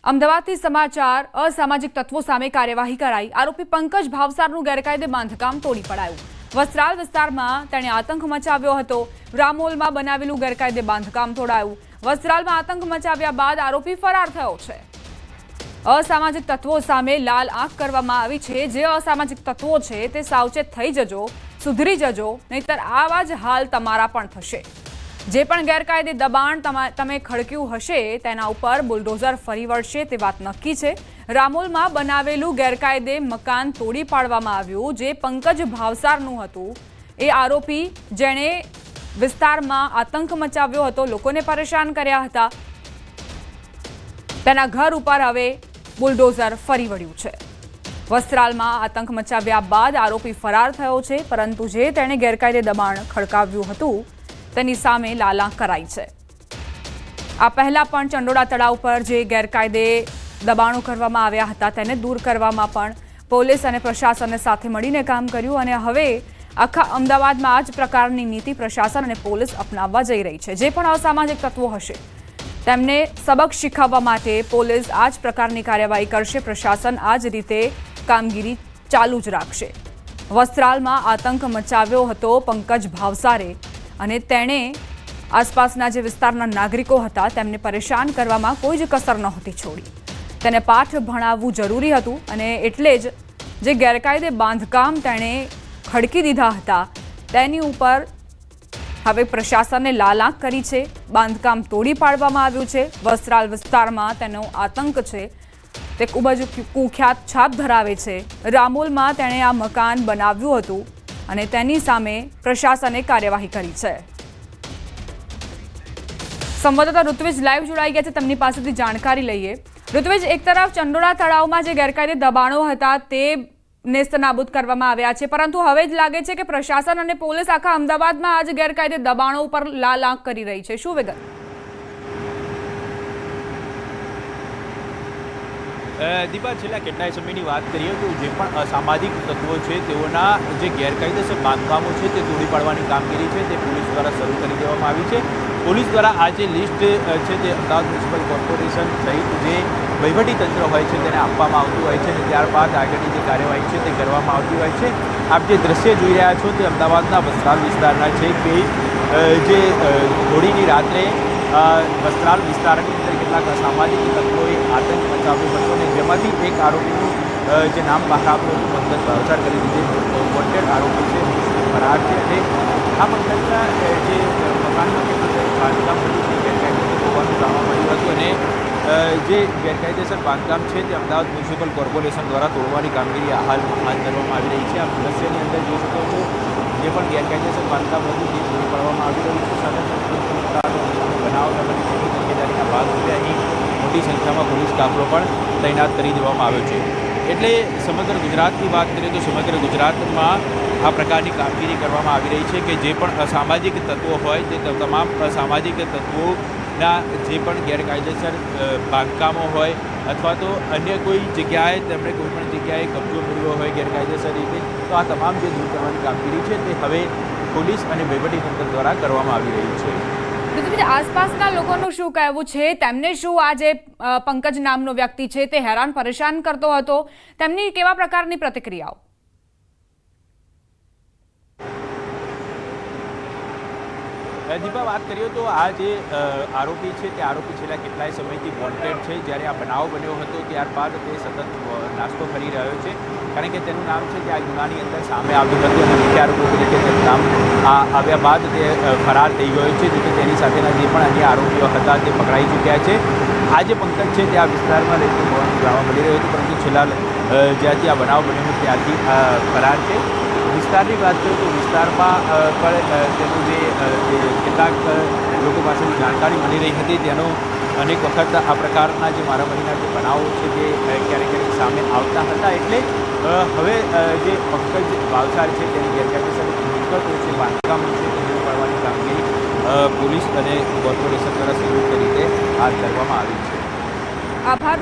અમદાવાદથી સમાચાર અસામાજિક તત્વો સામે કાર્યવાહી કરાઈ। આરોપી પંકજ ભાવસારનું ગેરકાયદે બાંધકામ તોડી પડાયું। વસ્ત્રાલ વિસ્તારમાં તેણે આતંક મચાવ્યો હતો। રામોલમાં બનાવેલું ગેરકાયદે બાંધકામ તોડાયું। વસ્ત્રાલમાં આતંક મચાવ્યા બાદ આરોપી ફરાર થયો છે। અસામાજિક તત્વો સામે લાલ આંખ કરવામાં આવી છે। જે અસામાજિક તત્વો છે તે સાવચેત થઈ જજો, સુધરી જજો, નહીતર આવા જ હાલ તમારા પણ થશે। જે પણ ગેરકાયદે દબાણ તમે ખડક્યું હશે તેના ઉપર બુલડોઝર ફરી વળશે તે વાત નક્કી છે। રામોલમાં બનાવેલું ગેરકાયદે મકાન તોડી પાડવામાં આવ્યું। જે પંકજ ભાવસારનું હતું એ આરોપી જેણે વિસ્તારમાં આતંક મચાવ્યો હતો, લોકોને પરેશાન કર્યા હતા, તેના ઘર ઉપર હવે બુલડોઝર ફરી વળ્યું છે। વસ્ત્રાલમાં આતંક મચાવ્યા બાદ આરોપી ફરાર થયો છે, પરંતુ જે તેણે ગેરકાયદે દબાણ ખડકાવ્યું હતું તેની સામે લાલ આંખ કરાઈ છે। આ પહેલા પણ ચંડોળા તળાવ પર જે ગેરકાયદે દબાણો કરવામાં આવ્યા હતા તેને દૂર કરવામાં પણ પોલીસ અને પ્રશાસને સાથે મળીને કામ કર્યું અને હવે આખા અમદાવાદમાં આ જ પ્રકારની નીતિ પ્રશાસન અને પોલીસ અપનાવવા જઈ રહી છે। જે પણ અસામાજિક તત્વો હશે તેમને સબક શીખવવા માટે પોલીસ આ જ પ્રકારની કાર્યવાહી કરશે। પ્રશાસન આ જ રીતે કામગીરી ચાલુ જ રાખશે। વસ્ત્રાલમાં આતંક મચાવ્યો હતો પંકજ ભાવસારે અને તેણે આસપાસના જે વિસ્તારના નાગરિકો હતા તેમને પરેશાન કરવામાં કોઈ જ કસર નહોતી છોડી। તેને પાઠ ભણાવવું જરૂરી હતું અને એટલે જ જે ગેરકાયદે બાંધકામ તેણે ખડકી દીધા હતા તેની ઉપર હવે પ્રશાસને લાલ આંખ કરી છે। બાંધકામ તોડી પાડવામાં આવ્યું છે। વસ્ત્રાલ વિસ્તારમાં તેનો આતંક છે તે ખૂબ જ કુખ્યાત છાપ ધરાવે છે। રામોલમાં તેણે આ મકાન બનાવ્યું હતું અને તેની સામે પ્રશાસને કાર્યવાહી કરી છે। સંવાદદાતા ઋત્વિજ લાઈવ જોડાઈ ગયા છે, તેમની પાસેથી જાણકારી લઈએ। ઋત્વિજ, એક તરફ ચંડોળા તળાવમાં જે ગેરકાયદે દબાણો હતા તે નેસ્તનાબૂદ કરવામાં આવ્યા છે, પરંતુ હવે જ લાગે છે કે પ્રશાસન અને પોલીસ આખા અમદાવાદમાં આ જ ગેરકાયદે દબાણો ઉપર લાલ આંખ કરી રહી છે। શું વિગત? દીપા, છેલ્લા કેટલાય સમયની વાત કરીએ તો જે પણ અસામાજિક તત્વો છે તેઓના જે ગેરકાયદેસર બાંધકામો છે તે તોડી પાડવાની કામગીરી છે તે પોલીસ દ્વારા શરૂ કરી દેવામાં આવી છે। પોલીસ દ્વારા આ જે લિસ્ટ છે તે અમદાવાદ મ્યુનિસિપલ કોર્પોરેશન સહિત જે વહીવટીતંત્ર હોય છે તેને આપવામાં આવતું હોય છે અને ત્યારબાદ આગળની જે કાર્યવાહી છે તે કરવામાં આવતી હોય છે। આપ જે દ્રશ્ય જોઈ રહ્યા છો તે અમદાવાદના વસ્ત્રાલ વિસ્તારના છે કે જે હોળીની રાત્રે વસ્ત્રાલ વિસ્તારની અંદર કેટલાક અસામાજિક તત્વોએ આતંક મચાવ્યો હતો અને જેમાંથી એક આરોપીનું જે નામ બહાર આવ્યું હતું પંકજ ભાવસાર કરીને જે વોન્ટેડ આરોપી છે ફરાર છે અને આ પંકજના જે મકાનમાં બાંધકામ હતું તે ગેરકાયદેસર હોવાનું જાણવા મળ્યું હતું અને જે ગેરકાયદેસર બાંધકામ છે તે અમદાવાદ મ્યુનિસિપલ કોર્પોરેશન દ્વારા તોડવાની કામગીરી હાલ હાથ ધરવામાં આવી રહી છે। આ દ્રશ્યની અંદર જોઈ શકો છો જે પણ ગેરકાયદેસર બાંધકામ હતું તે તોડી પાડવામાં આવી રહ્યું છે। સાથે બનાવના બની તકેદારીના ભાગરૂપે અહીં મોટી સંખ્યામાં પોલીસ કાફલો પણ તૈનાત કરી દેવામાં આવ્યો છે। એટલે સમગ્ર ગુજરાતની વાત કરીએ તો સમગ્ર ગુજરાતમાં આ પ્રકારની કામગીરી કરવામાં આવી રહી છે કે જે પણ અસામાજિક તત્વો હોય તે તમામ અસામાજિક તત્વોના જે પણ ગેરકાયદેસર બાંધકામો હોય અથવા તો અન્ય કોઈ જગ્યાએ તેમણે કોઈ પણ જગ્યાએ કબજો મેળવ્યો હોય ગેરકાયદેસર રીતે તો આ તમામ જે દૂર કરવાની કામગીરી છે તે હવે પોલીસ અને વહીવટીતંત્ર દ્વારા કરવામાં આવી રહી છે। આસપાસના લોકોનું શું કહેવું છે? તેમને શું આ જે પંકજ નામનો વ્યક્તિ છે તે હેરાન પરેશાન કરતો હતો, તેમની કેવા પ્રકારની પ્રતિક્રિયાઓ? દીપા, વાત કરીએ તો આ જે આરોપી છે તે આરોપી છેલ્લા કેટલાય સમયથી વોન્ટેડ છે। જ્યારે આ બનાવ બન્યો હતો ત્યારબાદ તે સતત નાસ્તો કરી રહ્યો છે કારણ કે તેનું નામ છે તે આ ગુનાની અંદર સામે આવ્યું હતું અને મુખ્ય આરોપી તરીકે તેનું નામ આવ્યા બાદ તે ફરાર થઈ ગયો છે, જેથી તેની સાથેના જે પણ અન્ય આરોપીઓ હતા તે પકડાઈ ચૂક્યા છે। આ જે પંકજ છે તે આ વિસ્તારમાં રહેતું હોવાનું જાણવા મળી રહ્યું હતું, પરંતુ છેલ્લા જ્યાંથી આ બનાવ બન્યો ત્યારથી ફરાર છે। વિસ્તારની વાત કરીએ તો વિસ્તારમાં પણ તેનું જે કેટલાક લોકો પાસેથી જાણકારી મળી રહી હતી તેનો અનેક વખત આ પ્રકારના જે મારામારીના જે બનાવો છે તે ક્યારેક ક્યારેક સામે આવતા હતા। એટલે હવે જે પંકજ ભાવસાર છે તેની ગેરકાયદેસર મિલકતો છે બાંધકામો છે તેને પાડવાની કામગીરી પોલીસ અને કોર્પોરેશન દ્વારા સંયુક્ત રીતે હાથ ધરવામાં આવી છે। આભાર।